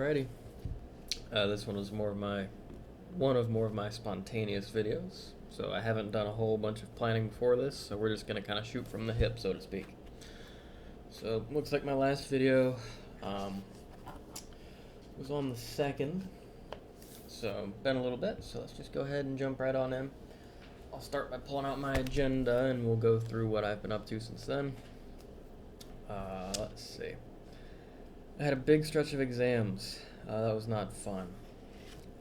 Alrighty. This one was more of my spontaneous videos. So I haven't done a whole bunch of planning before this, so we're just gonna kind of shoot from the hip, so to speak. So looks like my last video was on the 2nd. So been a little bit, so let's just go ahead and jump right on in. I'll start by pulling out my agenda and we'll go through what I've been up to since then. Let's see. I had a big stretch of exams. That was not fun.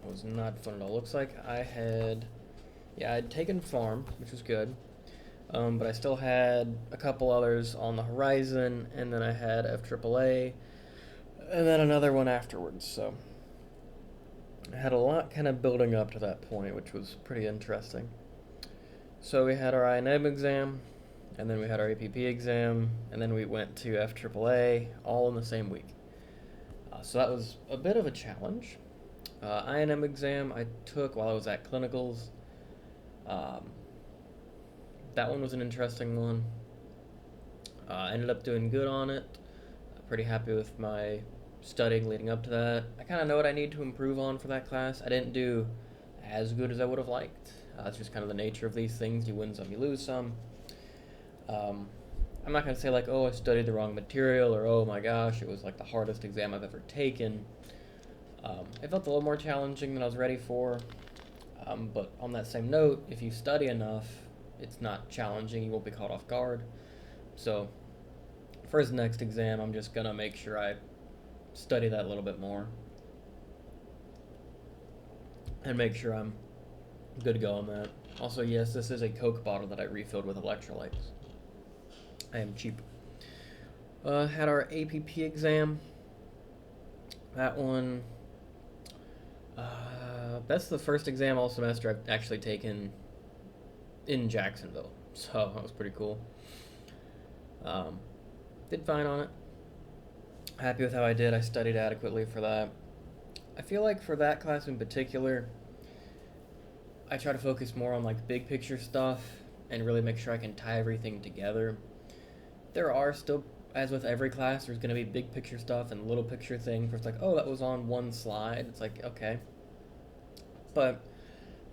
It was not fun at all. Looks like I'd taken pharm, which was good. But I still had a couple others on the horizon, and then I had FAAA, and then another one afterwards. So I had a lot kind of building up to that point, which was pretty interesting. So we had our I&M exam, and then we had our APP exam, and then we went to FAAA all in the same week. So that was a bit of a challenge. I&M exam I took while I was at clinicals. That one was an interesting one. I ended up doing good on it. Pretty happy with my studying leading up to that. I kind of know what I need to improve on for that class. I didn't do as good as I would have liked. It's just kind of the nature of these things. You win some, you lose some. I'm not going to say like, oh, I studied the wrong material, or oh my gosh, it was like the hardest exam I've ever taken. It felt a little more challenging than I was ready for. But on that same note, if you study enough, it's not challenging. You won't be caught off guard. So for his next exam, I'm just going to make sure I study that a little bit more and make sure I'm good to go on that. Also, yes, this is a Coke bottle that I refilled with electrolytes. I am cheap. Had our APP exam. That one, that's the first exam all semester I've actually taken in Jacksonville, so that was pretty cool. Did fine on it. Happy with how I did. I studied adequately for that. I feel like for that class in particular, I try to focus more on like big picture stuff and really make sure I can tie everything together. There are still, as with every class, there's going to be big picture stuff and little picture things where it's like, oh, that was on one slide. It's like, okay. But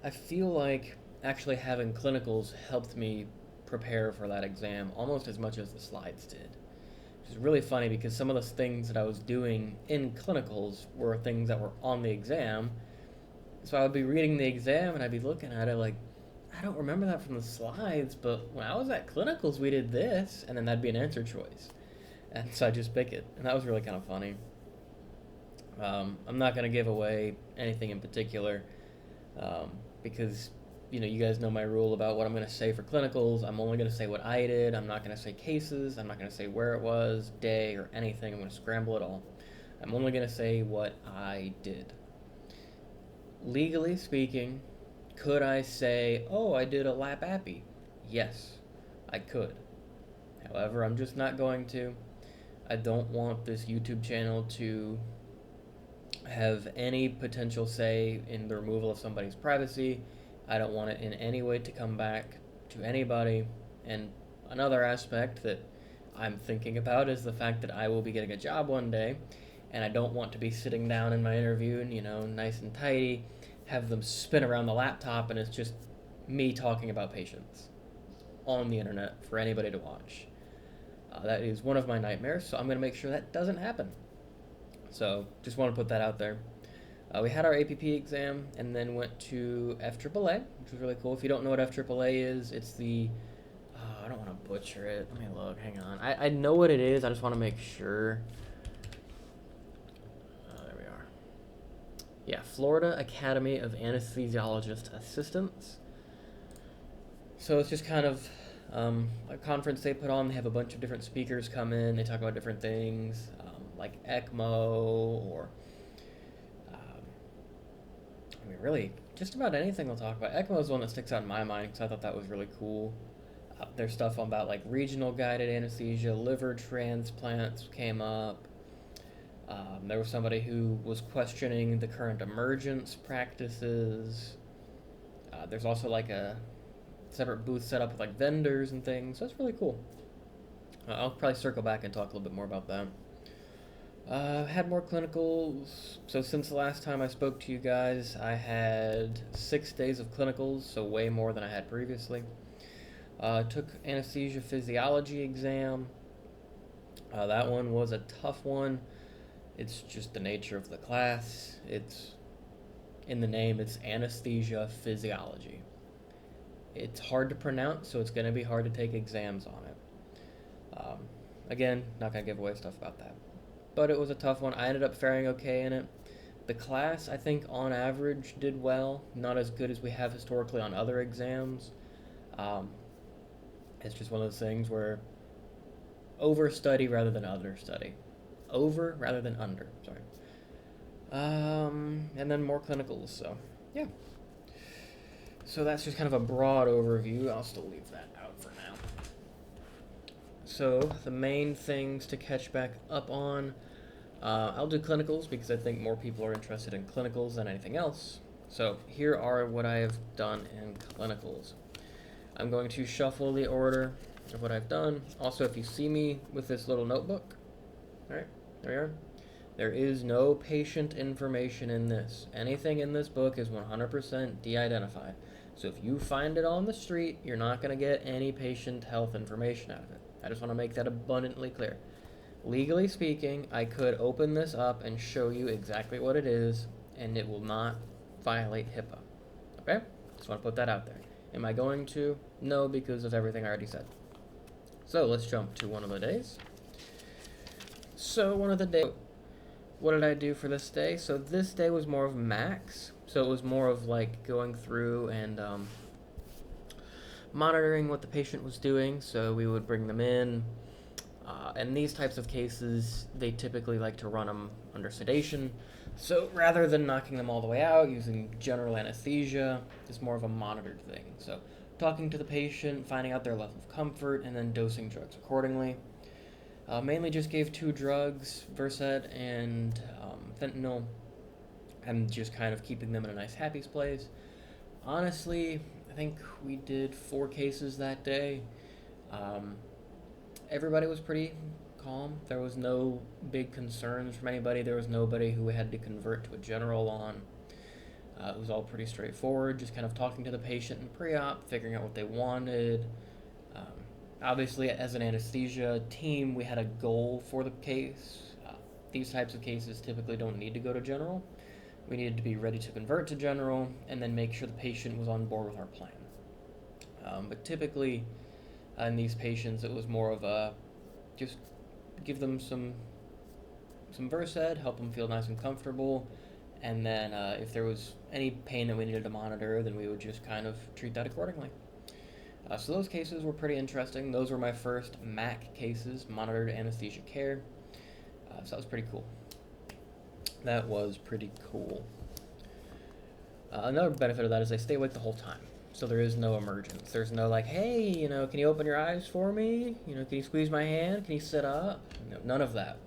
I feel like actually having clinicals helped me prepare for that exam almost as much as the slides did. Which is really funny because some of the things that I was doing in clinicals were things that were on the exam. So I would be reading the exam and I'd be looking at it like, I don't remember that from the slides, but when I was at clinicals, we did this, and then that'd be an answer choice. And so I just pick it, and that was really kind of funny. I'm not going to give away anything in particular because, you guys know my rule about what I'm going to say for clinicals. I'm only going to say what I did. I'm not going to say cases. I'm not going to say where it was, day, or anything. I'm going to scramble it all. I'm only going to say what I did. Legally speaking, could I say, oh, I did a lap appy? Yes, I could. However, I'm just not going to. I don't want this YouTube channel to have any potential say in the removal of somebody's privacy. I don't want it in any way to come back to anybody. And another aspect that I'm thinking about is the fact that I will be getting a job one day, and I don't want to be sitting down in my interview and, nice and tidy, have them spin around the laptop and it's just me talking about patients on the internet for anybody to watch. That is one of my nightmares, so I'm going to make sure that doesn't happen. So just want to put that out there. We had our APP exam and then went to FAAA, which was really cool. If you don't know what FAAA is, it's the... I don't want to butcher it. Let me look. Hang on. I know what it is. I just want to make sure. There we are. Yeah, Florida Academy of Anesthesiologist Assistants. So it's just kind of a conference they put on. They have a bunch of different speakers come in. They talk about different things, like ECMO or, really just about anything they'll talk about. ECMO is one that sticks out in my mind because I thought that was really cool. There's stuff about like regional guided anesthesia, liver transplants came up. There was somebody who was questioning the current emergence practices. There's also like a separate booth set up with like vendors and things, so it's really cool. I'll probably circle back and talk a little bit more about that. Had more clinicals. So since the last time I spoke to you guys, I had 6 days of clinicals, so way more than I had previously. Took anesthesia physiology exam. That one was a tough one. It's just the nature of the class. It's in the name, it's anesthesia physiology. It's hard to pronounce, so it's going to be hard to take exams on it. Again, not going to give away stuff about that. But it was a tough one. I ended up faring okay in it. The class, I think, on average, did well. Not as good as we have historically on other exams. Um, it's just one of those things where overstudy rather than understudy. Over rather than under. Sorry. And then more clinicals. So, yeah. So that's just kind of a broad overview. I'll still leave that out for now. So the main things to catch back up on. I'll do clinicals because I think more people are interested in clinicals than anything else. So here are what I have done in clinicals. I'm going to shuffle the order of what I've done. Also, if you see me with this little notebook, all right, there we are. There is no patient information in this. Anything in this book is 100% de-identified. So if you find it on the street, you're not going to get any patient health information out of it. I just want to make that abundantly clear. Legally speaking, I could open this up and show you exactly what it is, and it will not violate HIPAA. Okay? Just want to put that out there. Am I going to? No, because of everything I already said. So let's jump to one of the days. So one of the days, what did I do for this day? So this day was more of max. So it was more of like going through and monitoring what the patient was doing. So we would bring them in. And these types of cases, they typically like to run them under sedation. So rather than knocking them all the way out using general anesthesia, it's more of a monitored thing. So talking to the patient, finding out their level of comfort, and then dosing drugs accordingly. Mainly just gave 2 drugs, Versed and fentanyl, and just kind of keeping them in a nice happy place. Honestly, I think we did 4 cases that day. Everybody was pretty calm. There was no big concerns from anybody. There was nobody who had to convert to a general on. It was all pretty straightforward, just kind of talking to the patient in pre-op, figuring out what they wanted. Obviously, as an anesthesia team, we had a goal for the case. These types of cases typically don't need to go to general. We needed to be ready to convert to general and then make sure the patient was on board with our plan. But typically, in these patients, it was more of a just give them some Versed, help them feel nice and comfortable, and then if there was any pain that we needed to monitor, then we would just kind of treat that accordingly. So those cases were pretty interesting. Those were my first MAC cases, monitored anesthesia care. So that was pretty cool. That was pretty cool. Another benefit of that is I stay awake the whole time. So there is no emergence. There's no like, hey, can you open your eyes for me? Can you squeeze my hand? Can you sit up? No, none of that.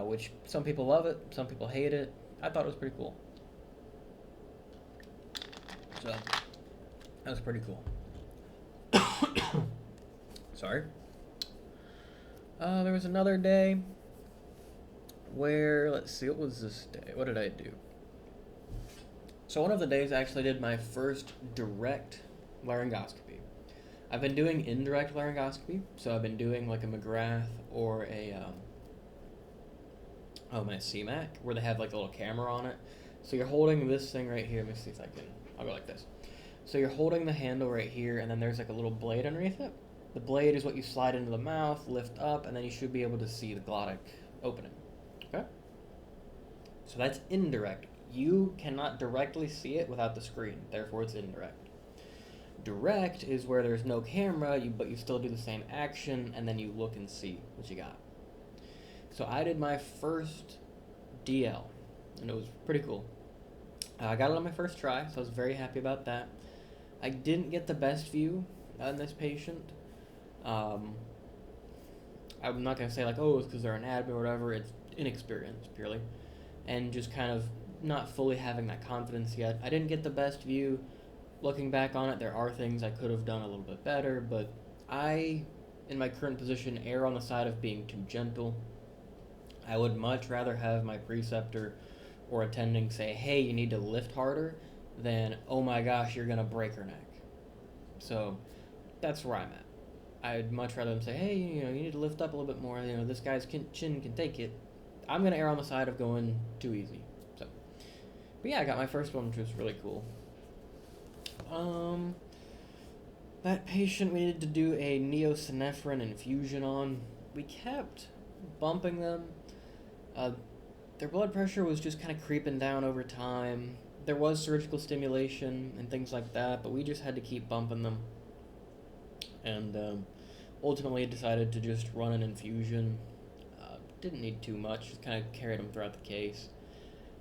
Which some people love it, some people hate it. I thought it was pretty cool. So that was pretty cool. Sorry. There was another day where, let's see, what was this day? What did I do? So one of the days I actually did my first direct laryngoscopy. I've been doing indirect laryngoscopy, so I've been doing like a McGrath or a CMAC, where they have like a little camera on it. So you're holding this thing right here. Let me see if I'll go like this. So you're holding the handle right here, and then there's like a little blade underneath it. The blade is what you slide into the mouth, lift up, and then you should be able to see the glottic opening. Okay? So that's indirect. You cannot directly see it without the screen, therefore it's indirect. Direct is where there's no camera, but you still do the same action, and then you look and see what you got. So I did my first DL, and it was pretty cool. I got it on my first try, so I was very happy about that. I didn't get the best view on this patient. I'm not going to say like, oh, it's because they're an admin or whatever. It's inexperience, purely. And just kind of not fully having that confidence yet. I didn't get the best view. Looking back on it, there are things I could have done a little bit better, but I, in my current position, err on the side of being too gentle. I would much rather have my preceptor or attending say, hey, you need to lift harder, than, oh my gosh, you're going to break her neck. So that's where I'm at. I'd much rather them say, hey, you need to lift up a little bit more. This guy's chin can take it. I'm going to err on the side of going too easy. So, but yeah, I got my first one, which was really cool. That patient we needed to do a neosynephrine infusion on. We kept bumping them. Their blood pressure was just kind of creeping down over time. There was surgical stimulation and things like that, but we just had to keep bumping them. And ultimately decided to just run an infusion. Didn't need too much, just kind of carried them throughout the case.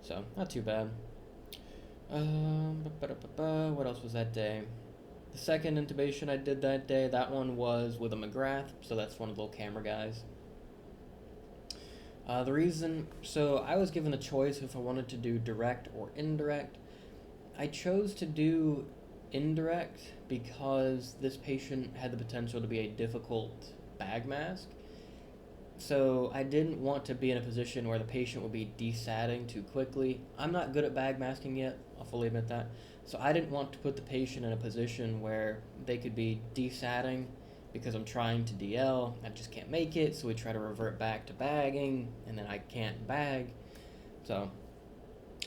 So, not too bad. What else was that day? The second intubation I did that day, that one was with a McGrath, so that's one of the little camera guys. So I was given the choice if I wanted to do direct or indirect. I chose to do indirect because this patient had the potential to be a difficult bag mask. So I didn't want to be in a position where the patient would be desatting too quickly. I'm not good at bag masking yet, I'll fully admit that. So I didn't want to put the patient in a position where they could be desatting because I'm trying to DL, I just can't make it, so we try to revert back to bagging, and then I can't bag. So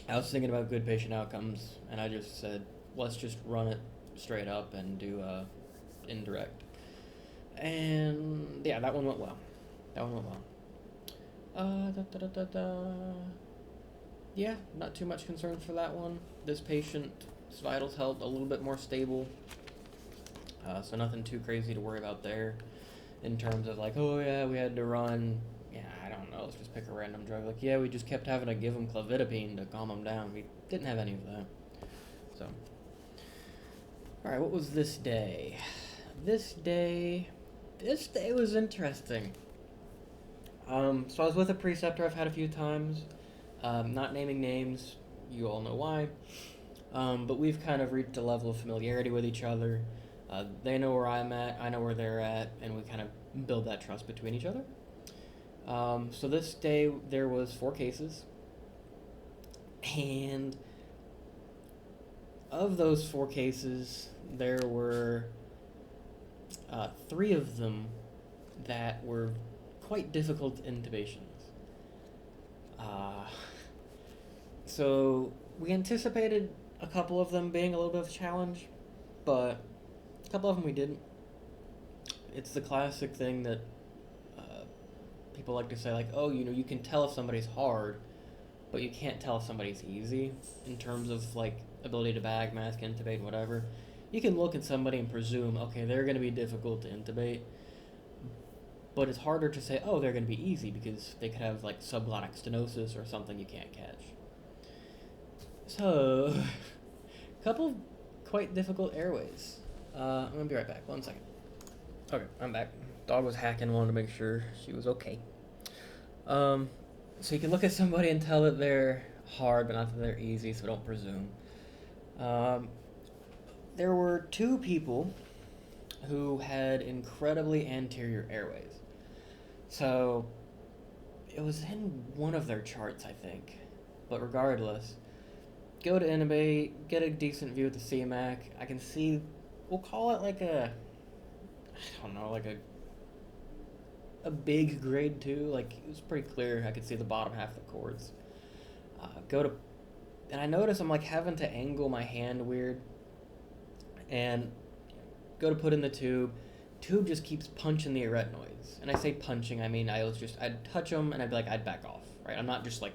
I was thinking about good patient outcomes, and I just said, let's just run it straight up and do indirect. And yeah, that one went well. Yeah, not too much concern for that one. This patient's vitals held a little bit more stable. So nothing too crazy to worry about there in terms of like, oh yeah, we had to run, I don't know, let's just pick a random drug. Like, yeah, we just kept having to give him clofidipine to calm him down. We didn't have any of that. So, alright, what was this day? This day was interesting. So I was with a preceptor I've had a few times. Not naming names, you all know why. But we've kind of reached a level of familiarity with each other. They know where I'm at, I know where they're at, and we kind of build that trust between each other. So this day there was 4 cases, and of those 4 cases, there were 3 of them that were quite difficult intubations. So we anticipated a couple of them being a little bit of a challenge, but a couple of them we didn't. It's the classic thing that people like to say, like, oh, you can tell if somebody's hard, but you can't tell if somebody's easy in terms of, like, ability to bag, mask, intubate, whatever. You can look at somebody and presume, okay, they're going to be difficult to intubate, but it's harder to say, oh, they're going to be easy because they could have, like, subglottic stenosis or something you can't catch. So, a couple of quite difficult airways. I'm going to be right back. 1 second. Okay, I'm back. Dog was hacking, wanted to make sure she was okay. So you can look at somebody and tell that they're hard, but not that they're easy, so don't presume. There were 2 people who had incredibly anterior airways. So it was in one of their charts, I think. But regardless, go to intubate, get a decent view of the CMAC. I can see, we'll call it like a big grade 2. Like, it was pretty clear. I could see the bottom half of the cords. And I notice I'm like having to angle my hand weird. And go to put in the tube. Tube just keeps punching the aretinoids. And I say punching, I mean I'd touch them and I'd be like, I'd back off, right? I'm not just like,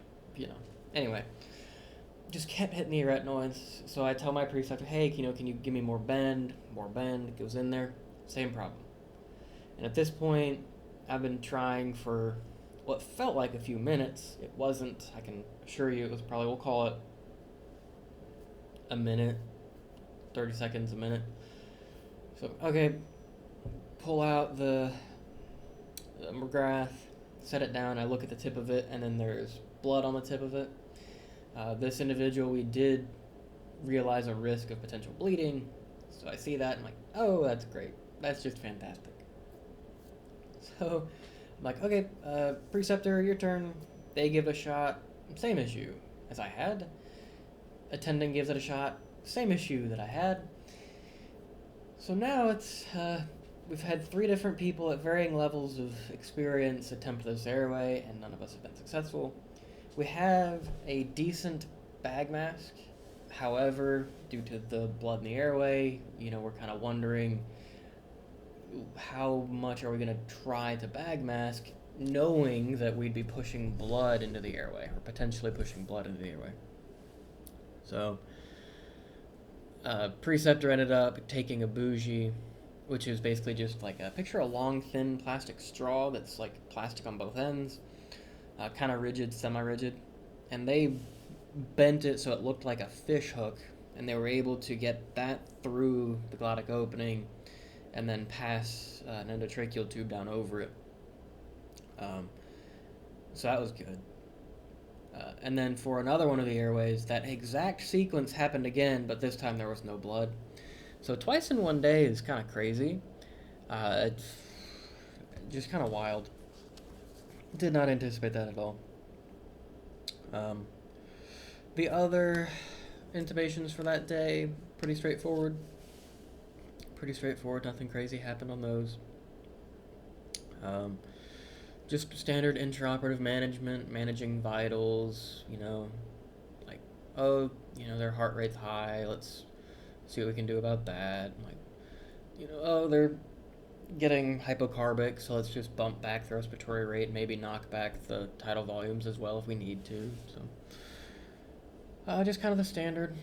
Anyway, just kept hitting the aretinoids. So I tell my preceptor, hey, can you give me more bend? More bend. It goes in there. Same problem. And at this point, I've been trying for what felt like a few minutes. It wasn't. I can assure you it was probably, we'll call it a minute, 30 seconds a minute. So, okay, pull out the McGrath, set it down, I look at the tip of it, and then there's blood on the tip of it. This individual, we did realize a risk of potential bleeding, so I see that, and I'm like, oh, that's great. That's just fantastic. So, I'm like, okay, preceptor, your turn. They give it a shot, same issue as I had. Attending gives it a shot, same issue that I had. So now we've had three different people at varying levels of experience attempt this airway, and none of us have been successful. We have a decent bag mask. However, due to the blood in the airway, we're kind of wondering how much are we going to try to bag mask, knowing that we'd be pushing blood into the airway, or potentially pushing blood into the airway. So, preceptor ended up taking a bougie, which is basically just like picture a long, thin plastic straw that's like plastic on both ends, kind of rigid, semi-rigid, and they bent it so it looked like a fish hook, and they were able to get that through the glottic opening and then pass an endotracheal tube down over it. So that was good. And then for another one of the airways, that exact sequence happened again, but this time there was no blood. So twice in one day is kind of crazy. It's just kind of wild. Did not anticipate that at all. The other intubations for that day, pretty straightforward. Nothing crazy happened on those. Just standard intraoperative management, managing vitals, like, their heart rate's high, let's see what we can do about that. Like, they're getting hypocarbic, so let's just bump back the respiratory rate, maybe knock back the tidal volumes as well if we need to. So, just kind of the standard.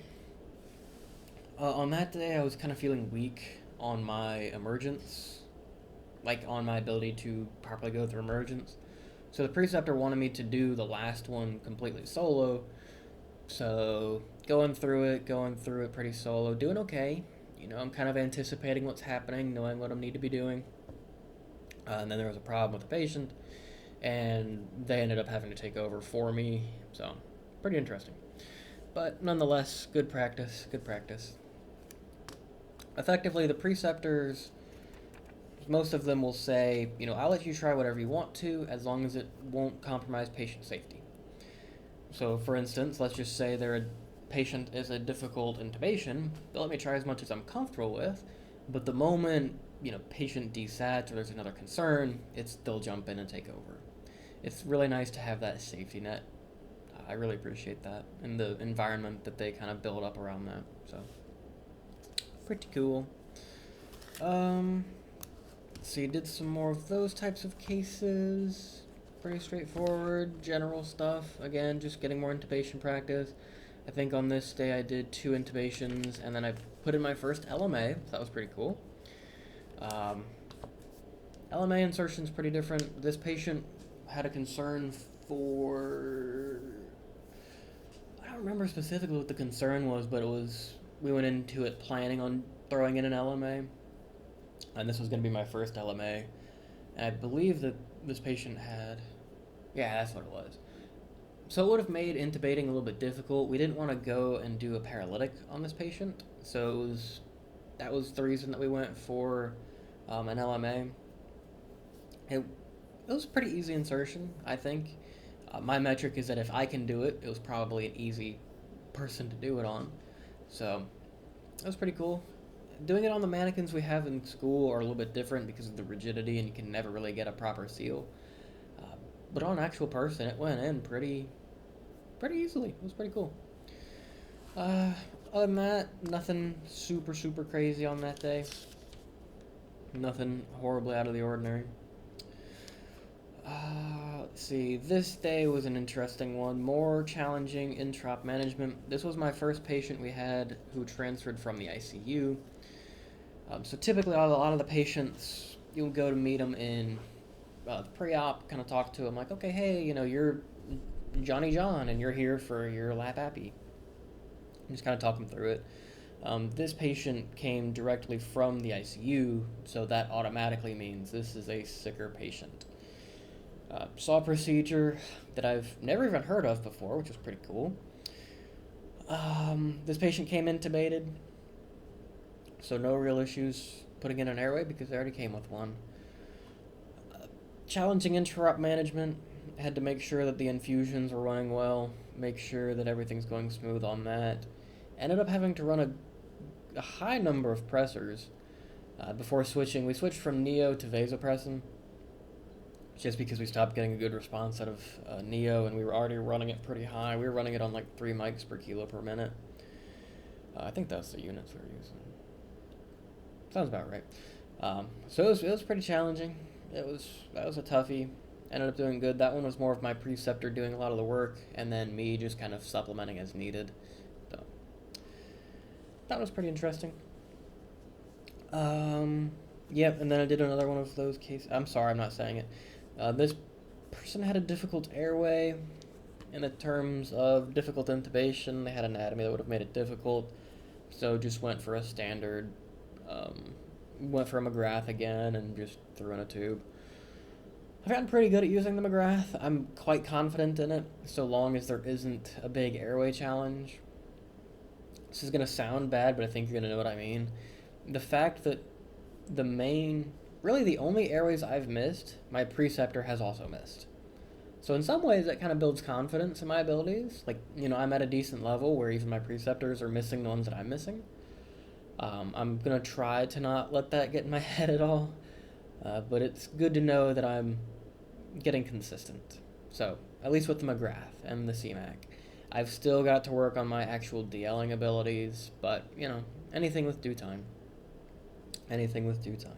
On that day, I was kind of feeling weak on my emergence, like on my ability to properly go through emergence. So the preceptor wanted me to do the last one completely solo. So going through it pretty solo, doing okay. I'm kind of anticipating what's happening, knowing what I need to be doing. And then there was a problem with the patient, and they ended up having to take over for me. So pretty interesting. But nonetheless, good practice. Effectively, the preceptors, most of them will say, I'll let you try whatever you want to, as long as it won't compromise patient safety. So, for instance, let's just say their patient is a difficult intubation. They'll let me try as much as I'm comfortable with, but the moment, patient desats or there's another concern, they'll jump in and take over. It's really nice to have that safety net. I really appreciate that, and the environment that they kind of build up around that. So, pretty cool. So you did some more of those types of cases. Pretty straightforward, general stuff. Again, just getting more intubation practice. I think on this day I did 2 intubations, and then I put in my first LMA, so that was pretty cool. LMA insertion's pretty different. This patient had a concern for... I don't remember specifically what the concern was, but we went into it planning on throwing in an LMA. And this was going to be my first LMA. And I believe that this patient had... Yeah, that's what it was. So it would have made intubating a little bit difficult. We didn't want to go and do a paralytic on this patient. So that was the reason that we went for an LMA. It was a pretty easy insertion, I think. My metric is that if I can do it, it was probably an easy person to do it on. So that was pretty cool. Doing it on the mannequins we have in school are a little bit different because of the rigidity, and you can never really get a proper seal. But on an actual person, it went in pretty easily. It was pretty cool. Other than that, nothing super crazy on that day. Nothing horribly out of the ordinary. Let's see. This day was an interesting one. More challenging introp management. This was my first patient we had who transferred from the ICU. So typically, a lot of the patients, you'll go to meet them in the pre-op, kind of talk to them like, okay, hey, you're Johnny John, and you're here for your lap appy. Just kind of talk them through it. This patient came directly from the ICU, so that automatically means this is a sicker patient. Saw a procedure that I've never even heard of before, which was pretty cool. This patient came intubated, so no real issues putting in an airway because they already came with one. Challenging interrupt management. Had to make sure that the infusions were running well, make sure that everything's going smooth on that. Ended up having to run a high number of pressors before switching. We switched from Neo to vasopressin just because we stopped getting a good response out of Neo, and we were already running it pretty high. We were running it on like 3 mics per kilo per minute. I think that's the units we were using. Sounds about right. So it was pretty challenging. That was a toughie. Ended up doing good. That one was more of my preceptor doing a lot of the work, and then me just kind of supplementing as needed. So that was pretty interesting. Yep, and then I did another one of those cases. I'm sorry, I'm not saying it. This person had a difficult airway in the terms of difficult intubation. They had anatomy that would have made it difficult, so just went for a standard. Went for a McGrath again and just threw in a tube. I've gotten pretty good at using the McGrath. I'm quite confident in it, so long as there isn't a big airway challenge. This is going to sound bad, but I think you're going to know what I mean. The fact that really the only airways I've missed, my preceptor has also missed. So in some ways, that kind of builds confidence in my abilities. Like, I'm at a decent level where even my preceptors are missing the ones that I'm missing. I'm going to try to not let that get in my head at all. But it's good to know that I'm getting consistent. So, at least with the McGrath and the CMAC. I've still got to work on my actual DLing abilities, but, anything with due time. Anything with due time.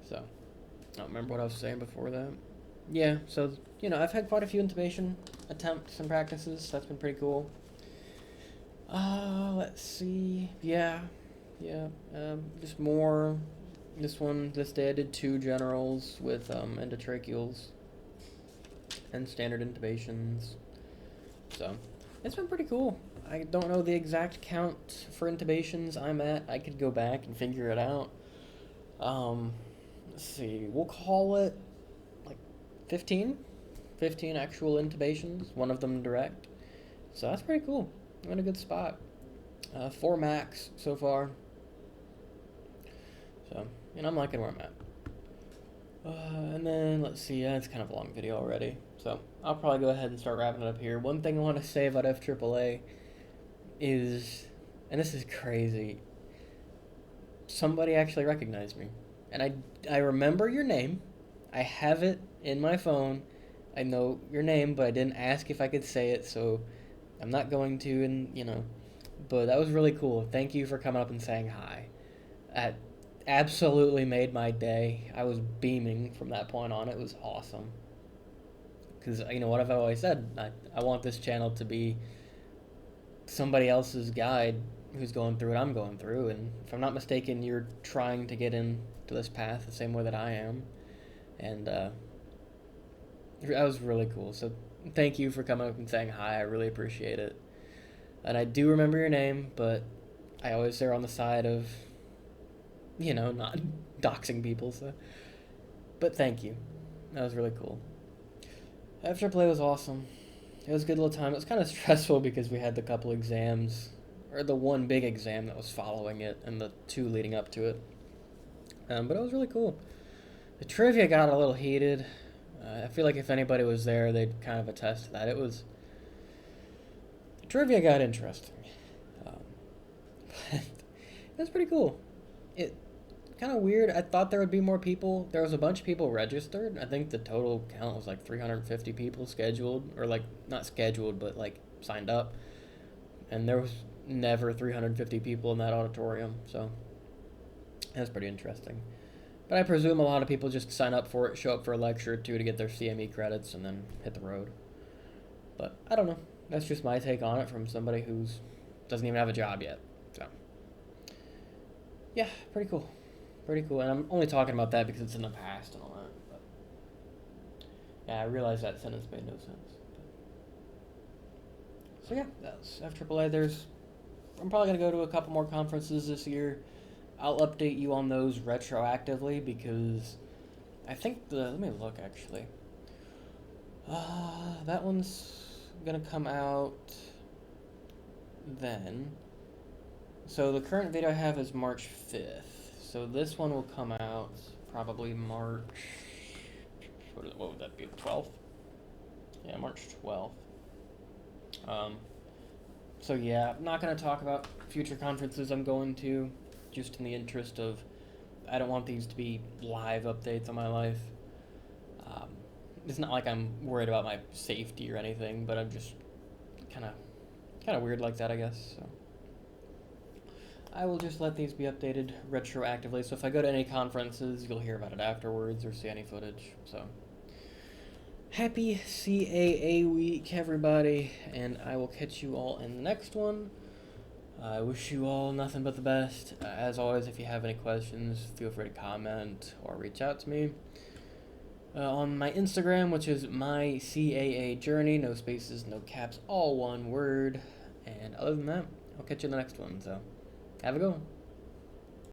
So, I don't remember what I was saying before that. Yeah, so, I've had quite a few intubation attempts and practices. That's been pretty cool. Let's see. Yeah. Just more. This day I did 2 generals with endotracheals and standard intubations. So, it's been pretty cool. I don't know the exact count for intubations I'm at. I could go back and figure it out. Let's see. We'll call it like 15 actual intubations, one of them direct. So that's pretty cool. I'm in a good spot. 4 max so far. So, I'm liking where I'm at. And then, let's see, it's kind of a long video already, so I'll probably go ahead and start wrapping it up here. One thing I want to say about FAAA is, and this is crazy, somebody actually recognized me. And I remember your name. I have it in my phone. I know your name, but I didn't ask if I could say it, so I'm not going to, and, but that was really cool. Thank you for coming up and saying hi. That absolutely made my day. I was beaming from that point on. It was awesome. Because, what I've always said, I want this channel to be somebody else's guide who's going through what I'm going through. And if I'm not mistaken, you're trying to get into this path the same way that I am. And that was really cool. So thank you for coming up and saying hi. I really appreciate it. And I do remember your name, but I always err on the side of not doxing people, so. But thank you. That was really cool. FAAA was awesome. It was a good little time. It was kind of stressful because we had the couple exams, or the one big exam that was following it, and the 2 leading up to it. But it was really cool. The trivia got a little heated. I feel like if anybody was there, they'd kind of attest to that. The trivia got interesting. It was pretty cool. It kind of weird. I thought there would be more people. There was a bunch of people registered. I think the total count was like 350 people scheduled, or like not scheduled, but like signed up. And there was never 350 people in that auditorium, so that's pretty interesting. But I presume a lot of people just sign up for it, show up for a lecture or 2 to get their CME credits, and then hit the road. But I don't know. That's just my take on it from somebody who's doesn't even have a job yet. So yeah, pretty cool. Pretty cool. And I'm only talking about that because it's in the past and all that. But yeah, I realized that sentence made no sense. So yeah, that's FAAA. I'm probably going to go to a couple more conferences this year. I'll update you on those retroactively because I think let me look actually. That one's going to come out then. So the current video I have is March 5th. So this one will come out probably March, what would that be, 12th? Yeah, March 12th. Um, so yeah, I'm not gonna talk about future conferences I'm going to, just in the interest of I don't want these to be live updates on my life. Um, it's not like I'm worried about my safety or anything, but I'm just kind of weird like that, I guess. So I will just let these be updated retroactively. So if I go to any conferences, you'll hear about it afterwards or see any footage. So happy CAA week, everybody, and I will catch you all in the next one. I wish you all nothing but the best. As always, if you have any questions, feel free to comment or reach out to me. On my Instagram, which is my CAA journey, no spaces, no caps, all one word. And other than that, I'll catch you in the next one. So, have a good one.